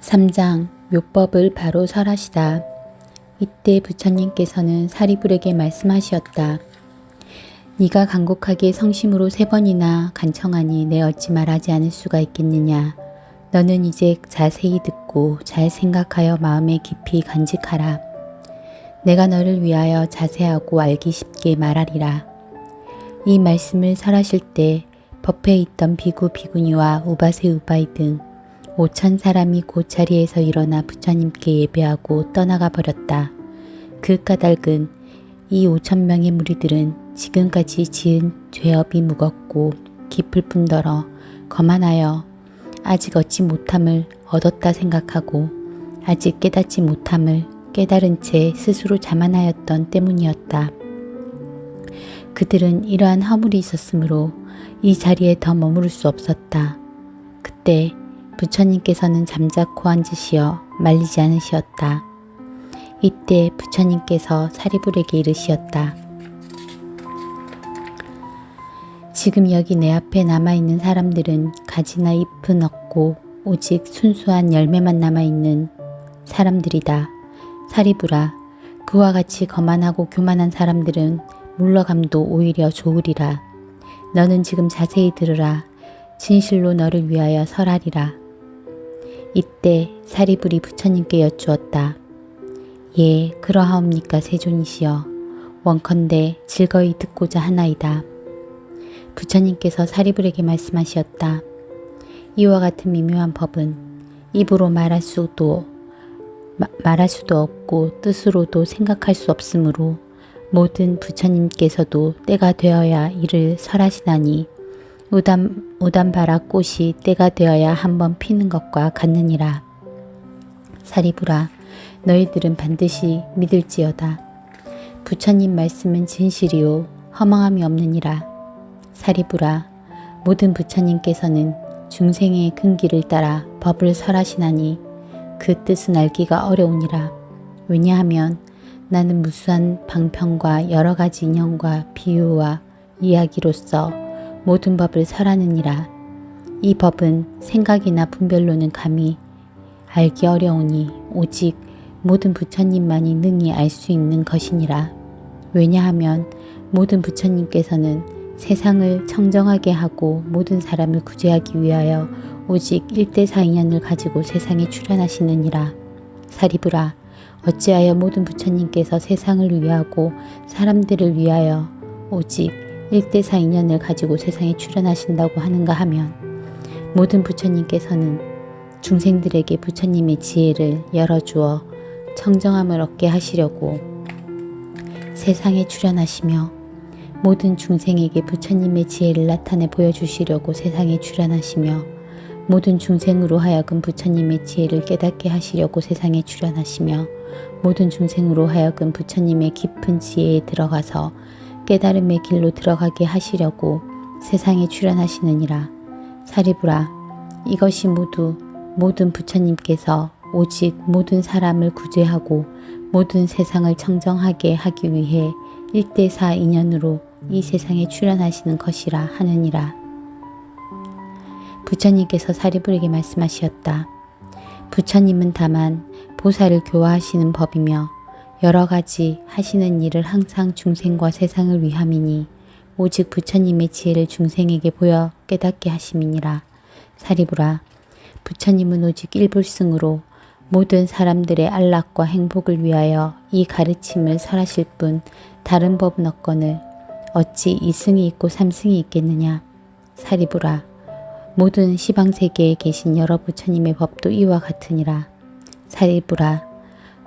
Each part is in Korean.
3장 묘법을 바로 설하시다. 이때 부처님께서는 사리불에게 말씀하시었다. 네가 간곡하게 성심으로 3번이나 간청하니 내 어찌 말하지 않을 수가 있겠느냐. 너는 이제 자세히 듣고 잘 생각하여 마음에 깊이 간직하라. 내가 너를 위하여 자세하고 알기 쉽게 말하리라. 이 말씀을 설하실 때 법회에 있던 비구 비구니와 우바세 우바이 등 5천 사람이 그 자리에서 일어나 부처님께 예배하고 떠나가 버렸다. 그 까닭은 이 5천 명의 무리들은 지금까지 지은 죄업이 무겁고 깊을 뿐더러 거만하여 아직 얻지 못함을 얻었다 생각하고 아직 깨닫지 못함을 깨달은 채 스스로 자만하였던 때문이었다. 그들은 이러한 허물이 있었으므로 이 자리에 더 머무를 수 없었다. 그때 부처님께서는 잠자코 앉으시어 말리지 않으시었다. 이때 부처님께서 사리불에게 이르시었다. 지금 여기 내 앞에 남아있는 사람들은 가지나 잎은 없고 오직 순수한 열매만 남아있는 사람들이다. 사리불아, 그와 같이 거만하고 교만한 사람들은 물러감도 오히려 좋으리라. 너는 지금 자세히 들으라. 진실로 너를 위하여 설하리라. 이때 사리불이 부처님께 여쭈었다. 예, 그러하옵니까 세존이시여. 원컨대 즐거이 듣고자 하나이다. 부처님께서 사리불에게 말씀하시었다. 이와 같은 미묘한 법은 입으로 말할 수도 없고 뜻으로도 생각할 수 없으므로 모든 부처님께서도 때가 되어야 이를 설하시나니 우담바라 꽃이 때가 되어야 한번 피는 것과 같느니라. 사리불아, 너희들은 반드시 믿을지어다. 부처님 말씀은 진실이요 허망함이 없느니라. 사리불아, 모든 부처님께서는 중생의 근기를 따라 법을 설하시나니 그 뜻은 알기가 어려우니라. 왜냐하면 나는 무수한 방편과 여러 가지 인연과 비유와 이야기로서 모든 법을 설하느니라. 이 법은 생각이나 분별로는 감히 알기 어려우니 오직 모든 부처님만이 능히 알 수 있는 것이니라. 왜냐하면 모든 부처님께서는 세상을 청정하게 하고 모든 사람을 구제하기 위하여 오직 1대4 인연을 가지고 세상에 출현하시느니라. 사리불아, 어찌하여 모든 부처님께서 세상을 위하고 사람들을 위하여 오직 1대4 인연을 가지고 세상에 출현하신다고 하는가 하면 모든 부처님께서는 중생들에게 부처님의 지혜를 열어주어 청정함을 얻게 하시려고 세상에 출현하시며 모든 중생에게 부처님의 지혜를 나타내 보여주시려고 세상에 출현하시며 모든 중생으로 하여금 부처님의 지혜를 깨닫게 하시려고 세상에 출현하시며 모든 중생으로 하여금 부처님의 깊은 지혜에 들어가서 깨달음의 길로 들어가게 하시려고 세상에 출현하시느니라. 사리불아, 이것이 모든 부처님께서 오직 모든 사람을 구제하고 모든 세상을 청정하게 하기 위해 1대4 인연으로 이 세상에 출현하시는 것이라 하느니라. 부처님께서 사리불에게 말씀하시었다. 부처님은 다만 보살을 교화하시는 법이며 여러 가지 하시는 일을 항상 중생과 세상을 위함이니 오직 부처님의 지혜를 중생에게 보여 깨닫게 하심이니라. 사리불아, 부처님은 오직 일불승으로 모든 사람들의 안락과 행복을 위하여 이 가르침을 설하실 뿐 다른 법은 없거늘 어찌 2승이 있고 3승이 있겠느냐. 사리불아, 모든 시방세계에 계신 여러 부처님의 법도 이와 같으니라. 사리불아,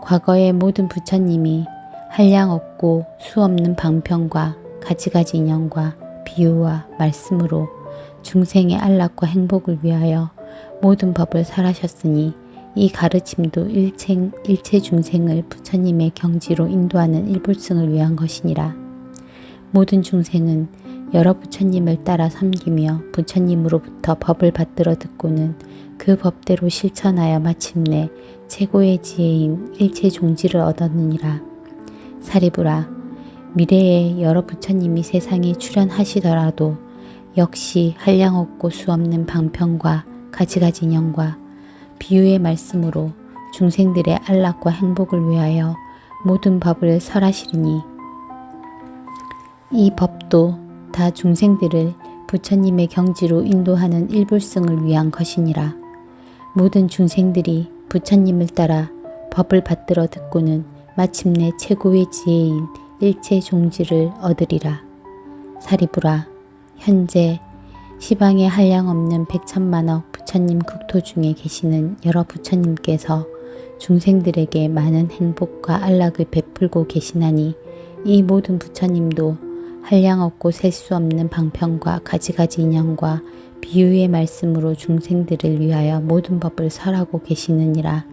과거의 모든 부처님이 한량 없고 수 없는 방편과 가지가지 인연과 비유와 말씀으로 중생의 안락과 행복을 위하여 모든 법을 설하셨으니 이 가르침도 일체 중생을 부처님의 경지로 인도하는 일불승을 위한 것이니라. 모든 중생은 여러 부처님을 따라 섬기며 부처님으로부터 법을 받들어 듣고는 그 법대로 실천하여 마침내 최고의 지혜인 일체 종지를 얻었느니라. 사리불아, 미래에 여러 부처님이 세상에 출현하시더라도 역시 한량없고 수없는 방편과 가지가지 인연과 비유의 말씀으로 중생들의 안락과 행복을 위하여 모든 법을 설하시리니 이 법도 다 중생들을 부처님의 경지로 인도하는 일불승을 위한 것이니라. 모든 중생들이 부처님을 따라 법을 받들어 듣고는 마침내 최고의 지혜인 일체 종지를 얻으리라. 사리부라, 현재 시방에 한량없는 백천만억 부처님 국토 중에 계시는 여러 부처님께서 중생들에게 많은 행복과 안락을 베풀고 계시나니 이 모든 부처님도 한량없고 셀 수 없는 방편과 가지가지 인연과 비유의 말씀으로 중생들을 위하여 모든 법을 설하고 계시느니라.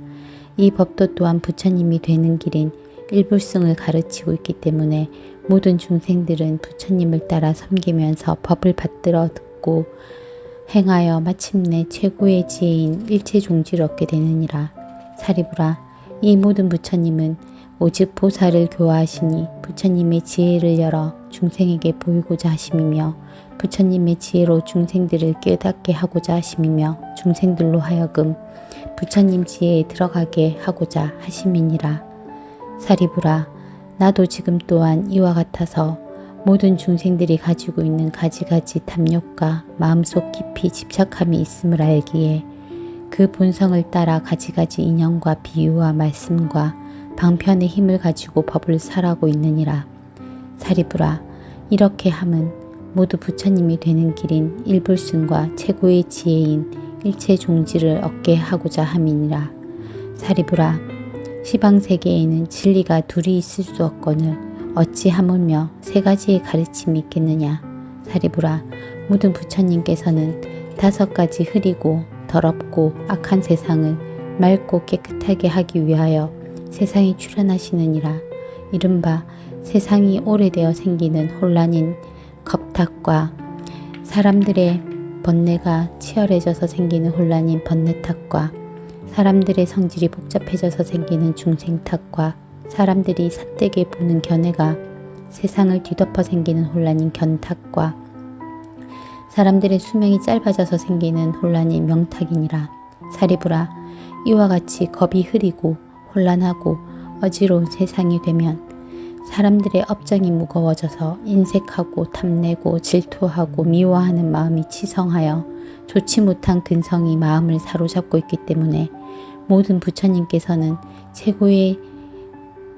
이 법도 또한 부처님이 되는 길인 일불승을 가르치고 있기 때문에 모든 중생들은 부처님을 따라 섬기면서 법을 받들어 듣고 행하여 마침내 최고의 지혜인 일체 종지를 얻게 되느니라. 사리부라, 이 모든 부처님은 오직 보살을 교화하시니 부처님의 지혜를 열어 중생에게 보이고자 하심이며 부처님의 지혜로 중생들을 깨닫게 하고자 하심이며 중생들로 하여금 부처님 지혜에 들어가게 하고자 하심이니라. 사리부라, 나도 지금 또한 이와 같아서 모든 중생들이 가지고 있는 가지가지 탐욕과 마음속 깊이 집착함이 있음을 알기에 그 본성을 따라 가지가지 인연과 비유와 말씀과 방편의 힘을 가지고 법을 설하고 있느니라. 사리부라, 이렇게 함은 모두 부처님이 되는 길인 일불승과 최고의 지혜인 일체 종지를 얻게 하고자 함이니라. 사리부라, 시방세계에는 진리가 둘이 있을 수 없거늘 어찌 하물며 세 가지의 가르침이 있겠느냐. 사리부라, 모든 부처님께서는 5가지 흐리고 더럽고 악한 세상을 맑고 깨끗하게 하기 위하여 세상에 출현하시느니라. 이른바 세상이 오래되어 생기는 혼란인 겁탁과 사람들의 번뇌가 치열해져서 생기는 혼란인 번뇌탁과 사람들의 성질이 복잡해져서 생기는 중생탁과 사람들이 삿되게 보는 견해가 세상을 뒤덮어 생기는 혼란인 견탁과 사람들의 수명이 짧아져서 생기는 혼란인 명탁이니라. 사리부라, 이와 같이 겁이 흐리고 혼란하고 어지러운 세상이 되면 사람들의 업장이 무거워져서 인색하고 탐내고 질투하고 미워하는 마음이 치성하여 좋지 못한 근성이 마음을 사로잡고 있기 때문에 모든 부처님께서는 최고의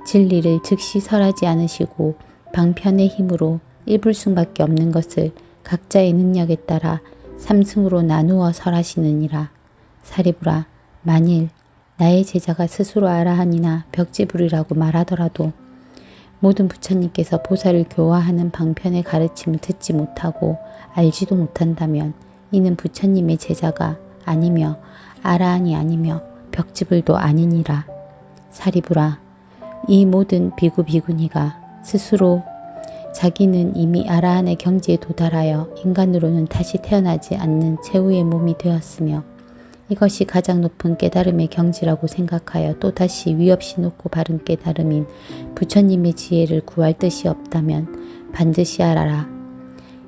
진리를 즉시 설하지 않으시고 방편의 힘으로 일불승밖에 없는 것을 각자의 능력에 따라 삼승으로 나누어 설하시느니라. 사리부라, 만일 나의 제자가 스스로 아라한이나 벽지불이라고 말하더라도 모든 부처님께서 보살을 교화하는 방편의 가르침을 듣지 못하고 알지도 못한다면 이는 부처님의 제자가 아니며 아라한이 아니며 벽지불도 아니니라. 사리부라, 이 모든 비구 비구니가 스스로 자기는 이미 아라한의 경지에 도달하여 인간으로는 다시 태어나지 않는 최후의 몸이 되었으며 이것이 가장 높은 깨달음의 경지라고 생각하여 또다시 위 없이 높고 바른 깨달음인 부처님의 지혜를 구할 뜻이 없다면 반드시 알아라.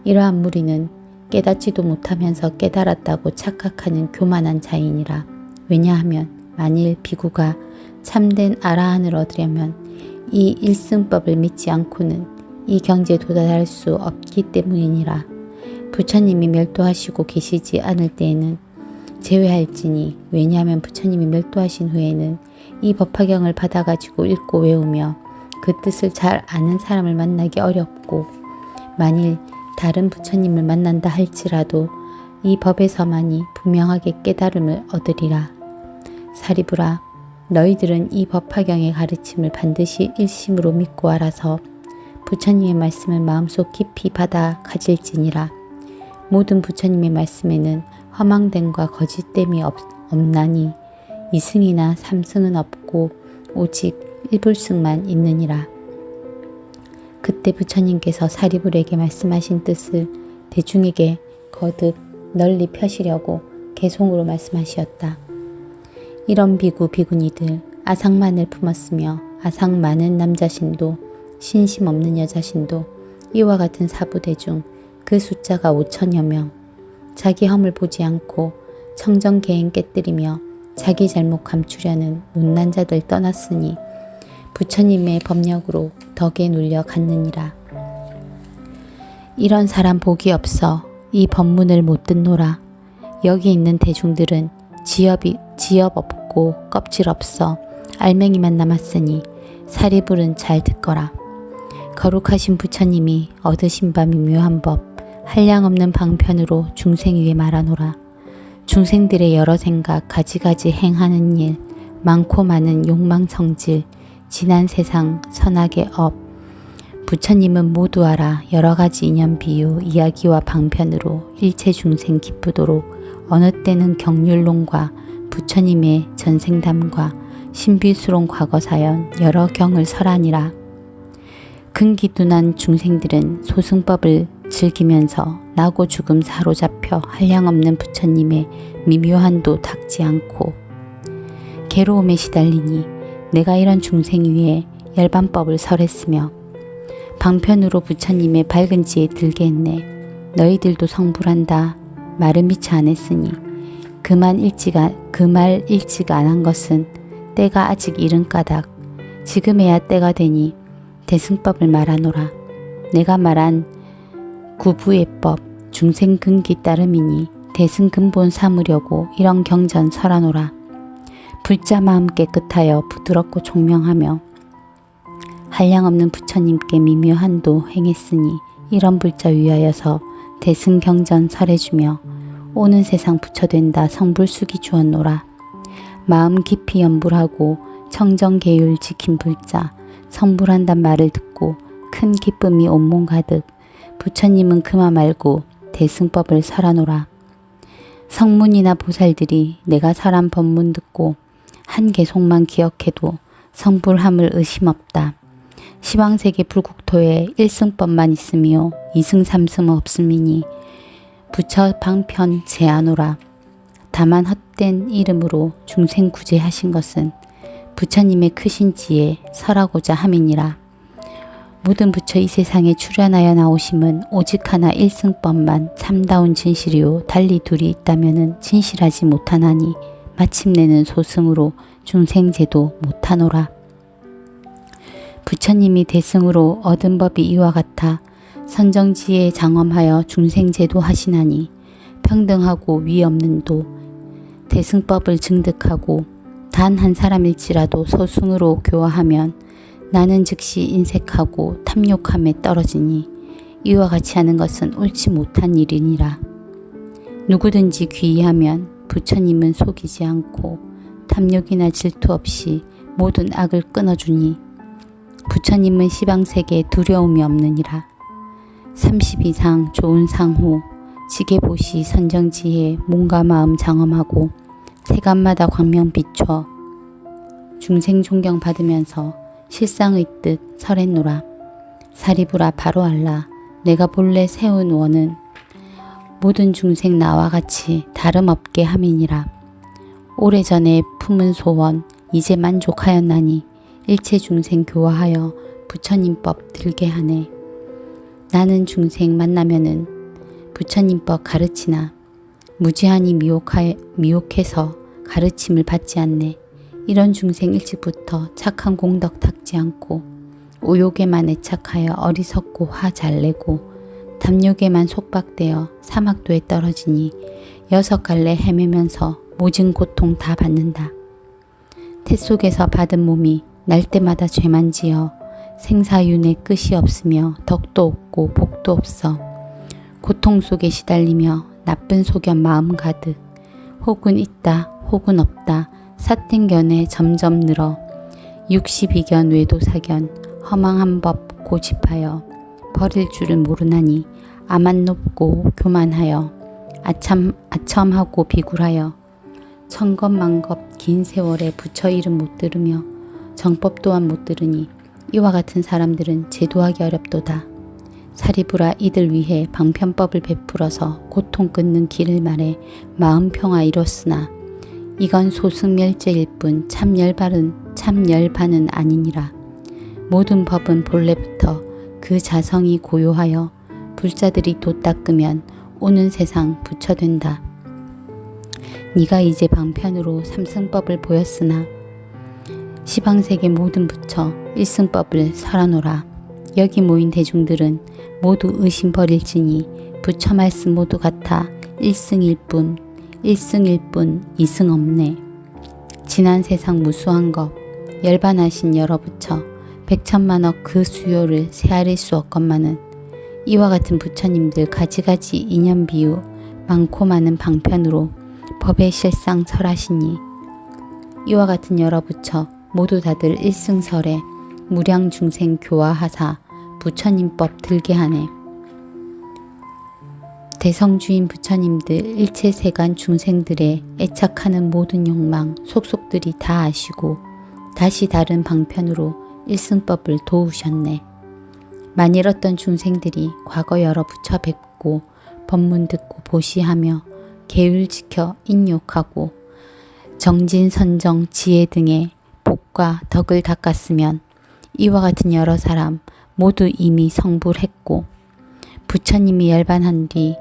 이러한 무리는 깨닫지도 못하면서 깨달았다고 착각하는 교만한 자이니라. 왜냐하면 만일 비구가 참된 아라한을 얻으려면 이 일승법을 믿지 않고는 이 경지에 도달할 수 없기 때문이니라. 부처님이 멸도하시고 계시지 않을 때에는 제외할지니 왜냐하면 부처님이 멸도하신 후에는 이 법화경을 받아가지고 읽고 외우며 그 뜻을 잘 아는 사람을 만나기 어렵고 만일 다른 부처님을 만난다 할지라도 이 법에서만이 분명하게 깨달음을 얻으리라. 사리부라, 너희들은 이 법화경의 가르침을 반드시 일심으로 믿고 알아서 부처님의 말씀을 마음속 깊이 받아 가질지니라. 모든 부처님의 말씀에는 허망됨과 거짓됨이 없나니 이승이나 삼승은 없고 오직 일불승만 있느니라. 그때 부처님께서 사리불에게 말씀하신 뜻을 대중에게 거듭 널리 펴시려고 개송으로 말씀하시었다. 이런 비구 비구니들 아상만을 품었으며 아상 많은 남자신도 신심 없는 여자신도 이와 같은 사부대중 그 숫자가 5천여 명 자기 험을 보지 않고 청정개행 깨뜨리며 자기 잘못 감추려는 못난 자들 떠났으니 부처님의 법력으로 덕에 눌려 갔느니라. 이런 사람 복이 없어 이 법문을 못 듣노라. 여기 있는 대중들은 지엽 없고 껍질 없어 알맹이만 남았으니 사리불은 잘 듣거라. 거룩하신 부처님이 얻으신 바 미묘한 법 한량없는 방편으로 중생 위에 말하노라. 중생들의 여러 생각 가지가지 행하는 일 많고 많은 욕망 성질 지난 세상 선악의 업 부처님은 모두 알아 여러 가지 인연 비유 이야기와 방편으로 일체 중생 기쁘도록 어느 때는 경률론과 부처님의 전생담과 신비스러운 과거사연 여러 경을 설하니라. 근기둔한 중생들은 소승법을 즐기면서 나고 죽음 사로잡혀 한량없는 부처님의 미묘한 도 닦지 않고 괴로움에 시달리니 내가 이런 중생 위에 열반법을 설했으며 방편으로 부처님의 밝은 지에 들게 했네. 너희들도 성불한다 말을 미처 안 했으니 그 말 일찍 안 한 것은 때가 아직 이른 까닭 지금에야 때가 되니 대승법을 말하노라. 내가 말한 구부예법 중생 근기 따름이니 대승 근본 삼으려고 이런 경전 설하노라. 불자 마음 깨끗하여 부드럽고 총명하며 한량없는 부처님께 미묘한 도 행했으니 이런 불자 위하여서 대승 경전 설해주며 오는 세상 부처된다 성불수기 주었노라. 마음 깊이 염불하고 청정계율 지킨 불자 성불한단 말을 듣고 큰 기쁨이 온몸 가득 부처님은 그마 말고 대승법을 설하노라. 성문이나 보살들이 내가 설한 법문 듣고 한 개속만 기억해도 성불함을 의심 없다. 시방세계 불국토에 1승법만 있으며 2승 3승 없음이니 부처 방편 제하노라. 다만 헛된 이름으로 중생 구제하신 것은 부처님의 크신 지에 설하고자 함이니라. 모든 부처 이 세상에 출현하여 나오심은 오직 하나 일승법만 참다운 진실이요 달리 둘이 있다면은 진실하지 못하나니 마침내는 소승으로 중생제도 못하노라. 부처님이 대승으로 얻은 법이 이와 같아 선정지에 장엄하여 중생제도 하시나니 평등하고 위 없는 도 대승법을 증득하고 단 한 사람일지라도 소승으로 교화하면 나는 즉시 인색하고 탐욕함에 떨어지니 이와 같이 하는 것은 옳지 못한 일이니라. 누구든지 귀의하면 부처님은 속이지 않고 탐욕이나 질투 없이 모든 악을 끊어주니 부처님은 시방세계에 두려움이 없느니라. 30 이상 좋은 상호 지게보시 선정지에 몸과 마음 장엄하고 세간마다 광명 비춰 중생 존경 받으면서 실상의 뜻 설했노라. 사리부라 바로 알라. 내가 본래 세운 원은 모든 중생 나와 같이 다름없게 함이니라. 오래전에 품은 소원 이제 만족하였나니 일체 중생 교화하여 부처님법 들게 하네. 나는 중생 만나면은 부처님법 가르치나 무지하니 미혹해서 가르침을 받지 않네. 이런 중생 일찍부터 착한 공덕 닦지 않고 오욕에만 애착하여 어리석고 화 잘내고 탐욕에만 속박되어 사막도에 떨어지니 6 갈래 헤매면서 모진 고통 다 받는다. 태 속에서 받은 몸이 날 때마다 죄만 지어 생사윤회 끝이 없으며 덕도 없고 복도 없어 고통 속에 시달리며 나쁜 소견 마음 가득 혹은 있다 혹은 없다 사땡견에 점점 늘어 62견 외도사견 허망한 법 고집하여 버릴 줄을 모르나니 아만 높고 교만하여 아첨하고 비굴하여 천겁만겁 긴 세월에 부처 이름 못 들으며 정법 또한 못 들으니 이와 같은 사람들은 제도하기 어렵도다. 사리부라 이들 위해 방편법을 베풀어서 고통 끊는 길을 말해 마음 평화 이뤘으나 이건 소승멸제일 뿐 참 열반은 아니니라. 모든 법은 본래부터 그 자성이 고요하여 불자들이 도 닦으면 오는 세상 부처된다. 네가 이제 방편으로 삼승법을 보였으나 시방세계 모든 부처 일승법을 설하노라. 여기 모인 대중들은 모두 의심 버릴지니 부처 말씀 모두 같아 일승일 뿐 이승 없네. 지난 세상 무수한 것 열반하신 여러 부처 백천만억 그 수요를 세아릴 수 없건만은 이와 같은 부처님들 가지가지 인연 비유 많고 많은 방편으로 법의 실상 설하시니 이와 같은 여러 부처 모두 다들 일승설에 무량 중생 교화하사 부처님법 들게 하네. 대성주인 부처님들 일체 세간 중생들의 애착하는 모든 욕망 속속들이 다 아시고 다시 다른 방편으로 일승법을 도우셨네. 만일 어떤 중생들이 과거 여러 부처 뵙고 법문 듣고 보시하며 계율 지켜 인욕하고 정진선정 지혜 등의 복과 덕을 닦았으면 이와 같은 여러 사람 모두 이미 성불했고 부처님이 열반한 뒤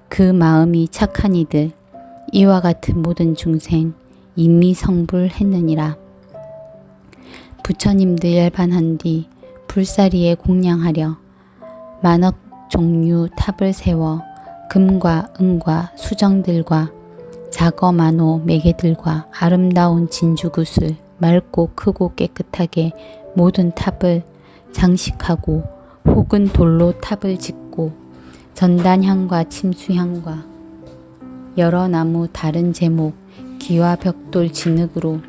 그 마음이 착한 이들 이와 같은 모든 중생 이미 성불했느니라. 부처님들 열반한 뒤 불사리에 공양하려 만억 종류 탑을 세워 금과 은과 수정들과 자거만호 매개들과 아름다운 진주굿을 맑고 크고 깨끗하게 모든 탑을 장식하고 혹은 돌로 탑을 짓고 전단향과 침수향과 여러 나무 다른 제목 기와 벽돌 진흙으로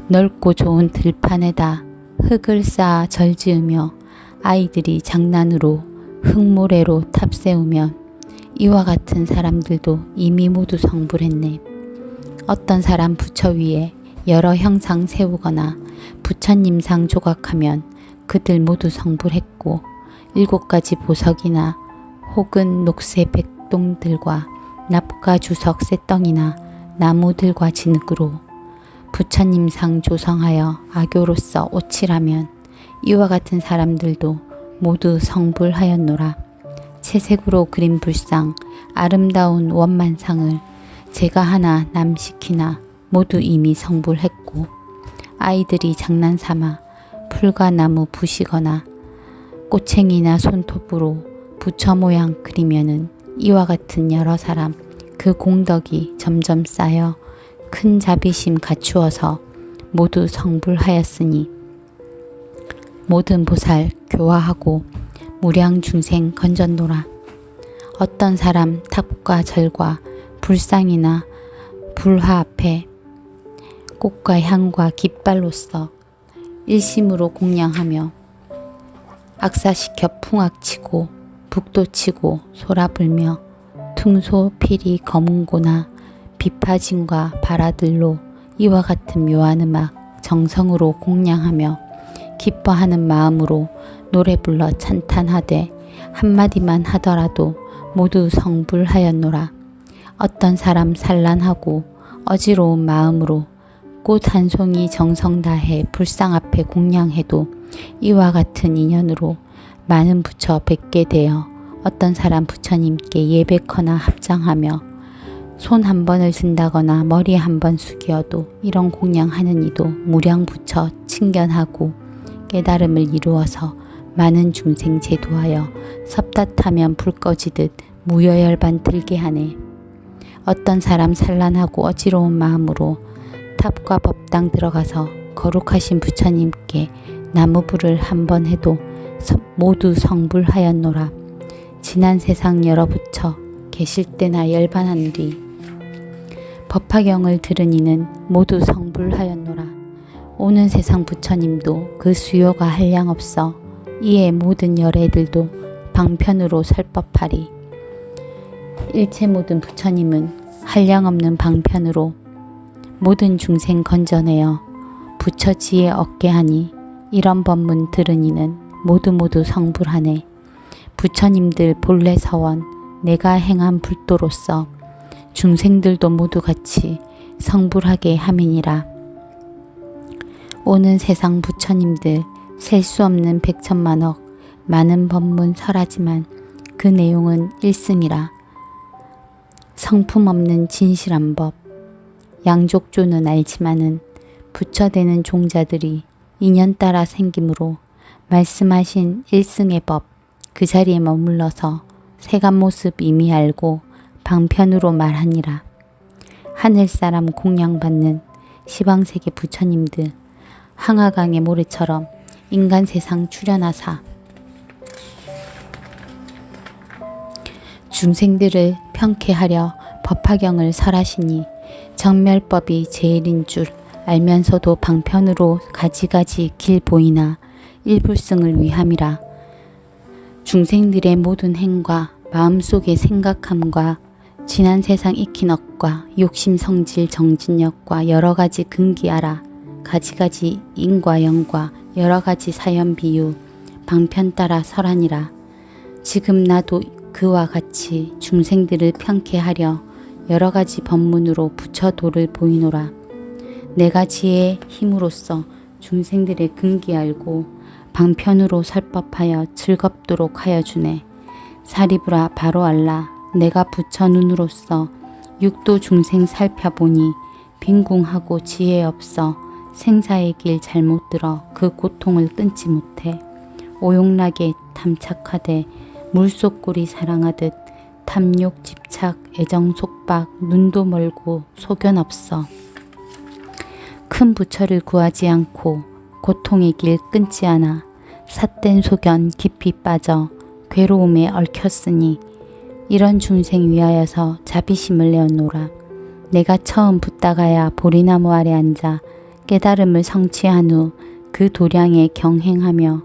넓고 좋은 들판에다 흙을 쌓아 절지으며 아이들이 장난으로 흙모래로 탑 세우면 이와 같은 사람들도 이미 모두 성불했네. 어떤 사람 부처 위에 여러 형상 세우거나 부처님상 조각하면 그들 모두 성불했고 7가지 보석이나 혹은 녹색 백동들과 납과 주석 쇳덩이나 나무들과 진흙으로 부처님상 조성하여 악교로서 오칠하면 이와 같은 사람들도 모두 성불하였노라. 채색으로 그린 불상 아름다운 원만상을 제가 하나 남시키나 모두 이미 성불했고 아이들이 장난삼아 풀과 나무 부시거나 꼬챙이나 손톱으로 부처 모양 그리면은 이와 같은 여러 사람 그 공덕이 점점 쌓여 큰 자비심 갖추어서 모두 성불하였으니 모든 보살 교화하고 무량 중생 건졌노라. 어떤 사람 탑과 절과 불상이나 불화 앞에 꽃과 향과 깃발로써 일심으로 공양하며 악사시켜 풍악치고 북도치고 소라불며 퉁소 피리 검은고나 비파진과 바라들로 이와 같은 묘한 음악 정성으로 공양하며 기뻐하는 마음으로 노래 불러 찬탄하되 한마디만 하더라도 모두 성불하였노라. 어떤 사람 산란하고 어지러운 마음으로 꽃 한 송이 정성 다해 불상 앞에 공양해도 이와 같은 인연으로 많은 부처 뵙게 되어 어떤 사람 부처님께 예배거나 합장하며 손 한 번을 든다거나 머리 한 번 숙여도 이런 공양하는 이도 무량 부처 친견하고 깨달음을 이루어서 많은 중생 제도하여 섭닷하면 불 꺼지듯 무여열반 들게 하네. 어떤 사람 산란하고 어지러운 마음으로 탑과 법당 들어가서 거룩하신 부처님께 나무불을 한 번 해도 모두 성불하였노라. 지난 세상 여러 부처 계실 때나 열반한 뒤 법화경을 들은 이는 모두 성불하였노라. 오는 세상 부처님도 그 수요가 한량없어 이에 모든 열애들도 방편으로 설법하리. 일체 모든 부처님은 한량없는 방편으로 모든 중생 건져내어 부처 지혜 얻게 하니 이런 법문 들은 이는 모두 성불하네. 부처님들 본래 서원 내가 행한 불도로서 중생들도 모두 같이 성불하게 함이니라. 오는 세상 부처님들 셀 수 없는 백천만억 많은 법문 설하지만 그 내용은 일승이라. 성품 없는 진실한 법 양족조는 알지만은 부처되는 종자들이 인연 따라 생김으로 말씀하신 일승의 법 그 자리에 머물러서 세간 모습 이미 알고 방편으로 말하니라. 하늘사람 공양받는 시방세계 부처님들 항아강의 모래처럼 인간 세상 출현하사 중생들을 평쾌하려 법화경을 설하시니 정멸법이 제일인 줄 알면서도 방편으로 가지가지 길 보이나 일불승을 위함이라. 중생들의 모든 행과 마음속의 생각함과 지난 세상 익힌 억과 욕심 성질 정진력과 여러가지 근기하라. 가지가지 인과 영과 여러가지 사연 비유 방편 따라 설하니라. 지금 나도 그와 같이 중생들을 평쾌하려 여러가지 법문으로 부처도를 보이노라. 내가 지혜의 힘으로써 중생들의 근기 알고 방편으로 설법하여 즐겁도록 하여 주네. 사리부라 바로 알라. 내가 부처 눈으로서 육도 중생 살펴보니 빈궁하고 지혜 없어 생사의 길 잘못 들어 그 고통을 끊지 못해 오용락에 탐착하되 물속 꿀이 사랑하듯 탐욕 집착 애정 속박 눈도 멀고 소견 없어 큰 부처를 구하지 않고 고통의 길 끊지 않아 삿된 소견 깊이 빠져 괴로움에 얽혔으니 이런 중생 위하여서 자비심을 내었노라. 내가 처음 붓다가야 보리나무 아래 앉아 깨달음을 성취한 후 그 도량에 경행하며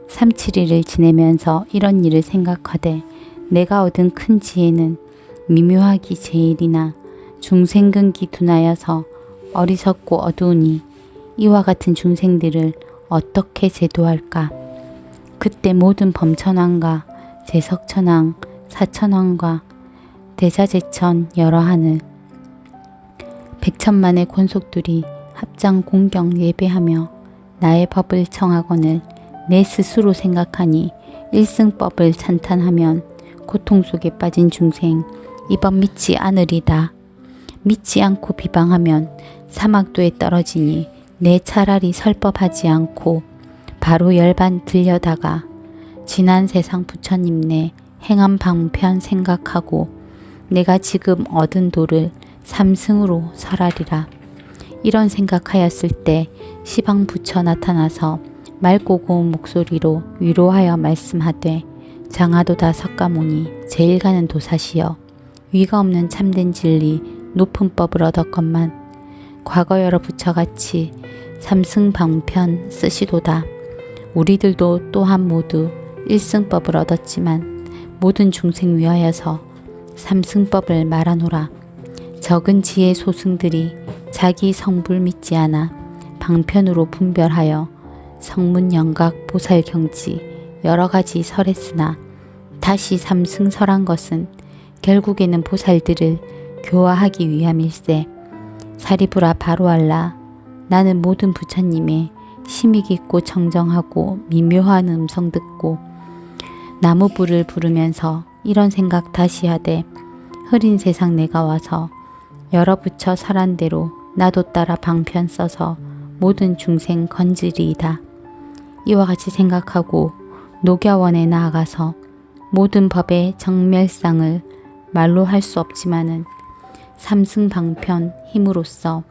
3-7일을 지내면서 이런 일을 생각하되 내가 얻은 큰 지혜는 미묘하기 제일이나 중생근기 둔하여서 어리석고 어두우니 이와 같은 중생들을 어떻게 제도할까? 그때 모든 범천왕과 제석천왕, 사천왕과 대자제천 여러 하늘 백천만의 권속들이 합장 공경 예배하며 나의 법을 청하거늘 내 스스로 생각하니 일승법을 찬탄하면 고통 속에 빠진 중생 이 법 믿지 않으리다. 믿지 않고 비방하면 사막도에 떨어지니 내 차라리 설법하지 않고 바로 열반 들여다가 지난 세상 부처님 내 행한 방편 생각하고 내가 지금 얻은 도를 삼승으로 설하리라. 이런 생각하였을 때 시방 부처 나타나서 맑고 고운 목소리로 위로하여 말씀하되 장하도다 석가모니 제일 가는 도사시여 위가 없는 참된 진리 높은 법을 얻었건만 과거 여러 부처같이 삼승방편 쓰시도다. 우리들도 또한 모두 일승법을 얻었지만 모든 중생 위하여서 삼승법을 말하노라. 적은 지혜 소승들이 자기 성불 믿지 않아 방편으로 분별하여 성문 영각 보살 경지 여러 가지 설했으나 다시 삼승 설한 것은 결국에는 보살들을 교화하기 위함일세. 사리부라 바로 알라. 나는 모든 부처님의 심히 깊고 정정하고 미묘한 음성 듣고 나무불을 부르면서 이런 생각 다시 하되 흐린 세상 내가 와서 여러 부처 설한 대로 나도 따라 방편 써서 모든 중생 건지리이다. 이와 같이 생각하고 녹야원에 나아가서 모든 법의 정멸상을 말로 할 수 없지만은 삼승방편 힘으로써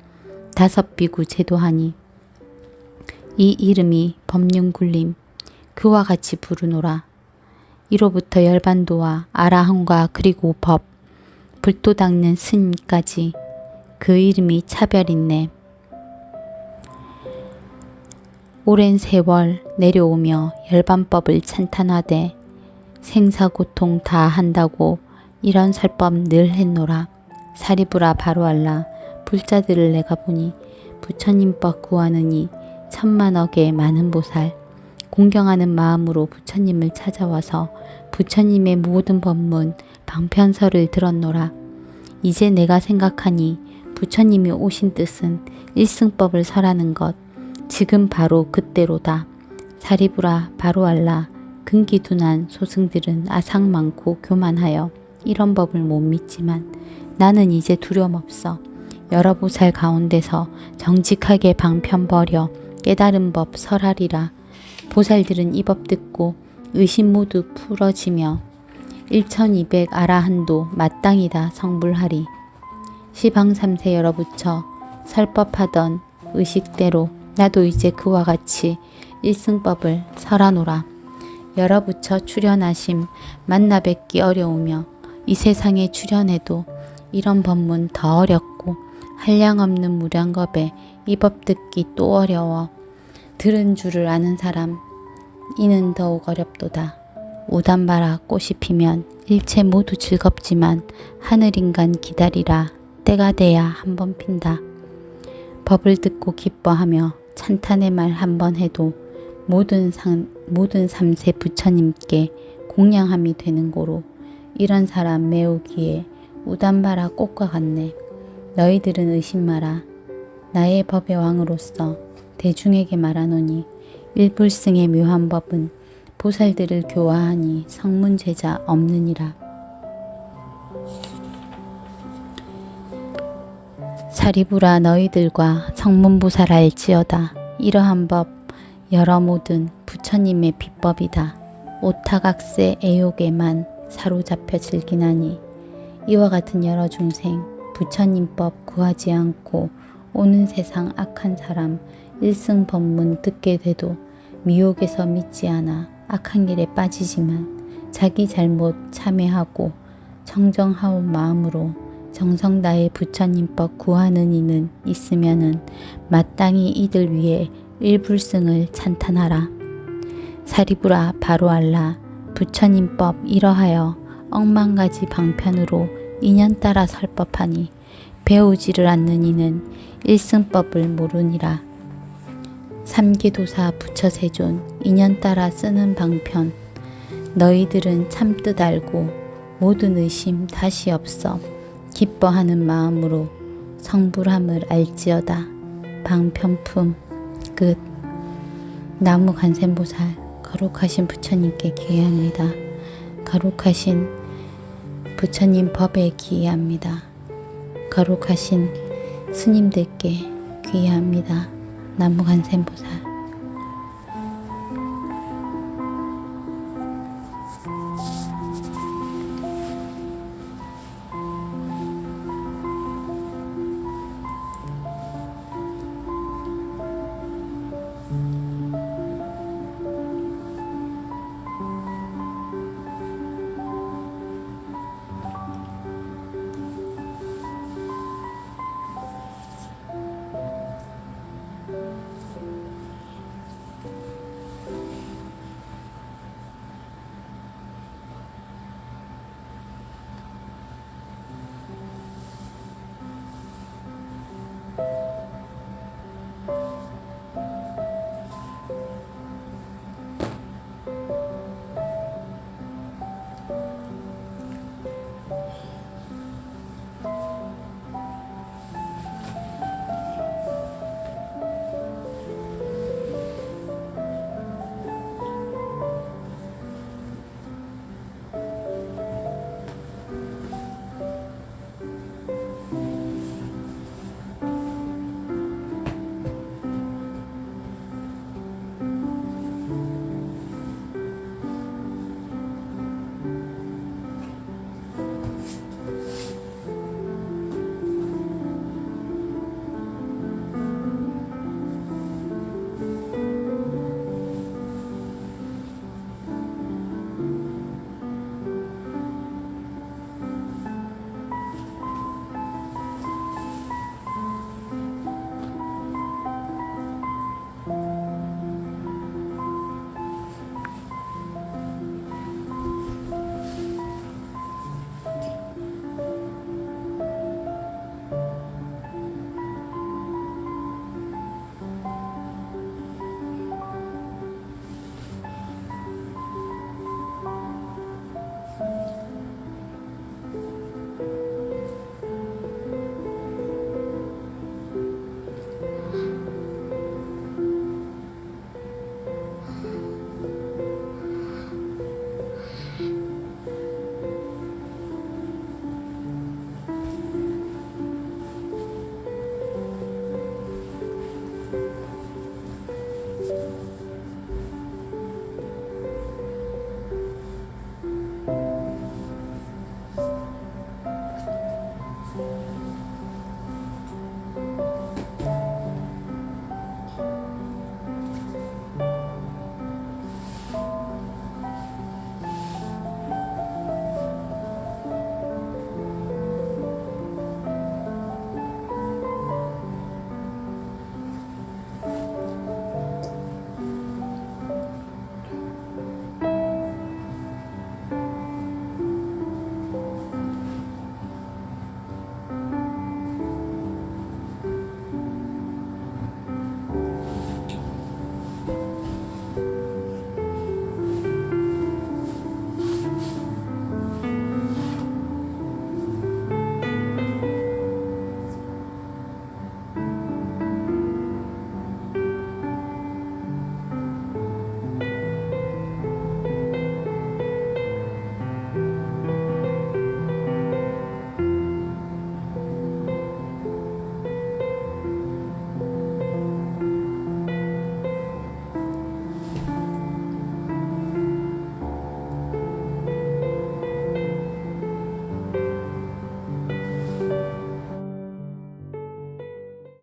5비구 제도하니 이 이름이 법륜굴림 그와 같이 부르노라. 이로부터 열반도와 아라한과 그리고 법 불도 닦는 스님까지 그 이름이 차별있네. 오랜 세월 내려오며 열반법을 찬탄하되 생사고통 다 한다고 이런 설법 늘 했노라. 사리부라 바로 알라. 불자들을 내가 보니 부처님법 구하느니 천만억의 많은 보살 공경하는 마음으로 부처님을 찾아와서 부처님의 모든 법문 방편설을 들었노라. 이제 내가 생각하니 부처님이 오신 뜻은 일승법을 설하는 것 지금 바로 그때로다. 사리부라 바로 알라. 근기둔한 소승들은 아상 많고 교만하여 이런 법을 못 믿지만 나는 이제 두려움 없어 여러 보살 가운데서 정직하게 방편버려 깨달은 법 설하리라. 보살들은 이 법 듣고 의심 모두 풀어지며 1200 아라한도 마땅이다 성불하리. 시방3세 여러 부처 설법하던 의식대로 나도 이제 그와 같이 일승법을 설하노라. 여러 부처 출현하심 만나 뵙기 어려우며 이 세상에 출현해도 이런 법문 더 어렵고 한량없는 무량겁에 이 법 듣기 또 어려워 들은 줄을 아는 사람 이는 더욱 어렵도다. 우담바라 꽃이 피면 일체 모두 즐겁지만 하늘인간 기다리라. 때가 돼야 한 번 핀다. 법을 듣고 기뻐하며 찬탄의 말 한 번 해도 모든 3세 부처님께 공양함이 되는 고로 이런 사람 매우 귀해 우담바라 꽃과 같네. 너희들은 의심 마라. 나의 법의 왕으로서 대중에게 말하노니 일불승의 묘한 법은 보살들을 교화하니 성문죄자 없느니라. 사리부라 너희들과 성문보살 알지어다. 이러한 법 여러 모든 부처님의 비법이다. 오타각세 애욕에만 사로잡혀 즐기나니 이와 같은 여러 중생 부처님법 구하지 않고 오는 세상 악한 사람 일승법문 듣게 돼도 미혹에서 믿지 않아 악한 길에 빠지지만 자기 잘못 참회하고 청정하온 마음으로 정성 다해 부처님법 구하는 이는 있으면은 마땅히 이들 위해 일불승을 찬탄하라. 사리부라 바로 알라. 부처님법 이러하여 억만가지 방편으로 인연 따라 설법하니 배우지를 않는 이는 일승법을 모르니라. 삼계도사 부처세존 인연 따라 쓰는 방편 너희들은 참뜻 알고 모든 의심 다시 없어 기뻐하는 마음으로 성불함을 알지어다. 방편품 끝. 나무간센보살 거룩하신 부처님께 기회합니다. 거룩하신 부처님 법에 기회합니다. 거룩하신 스님들께 귀의합니다. 나무간센보살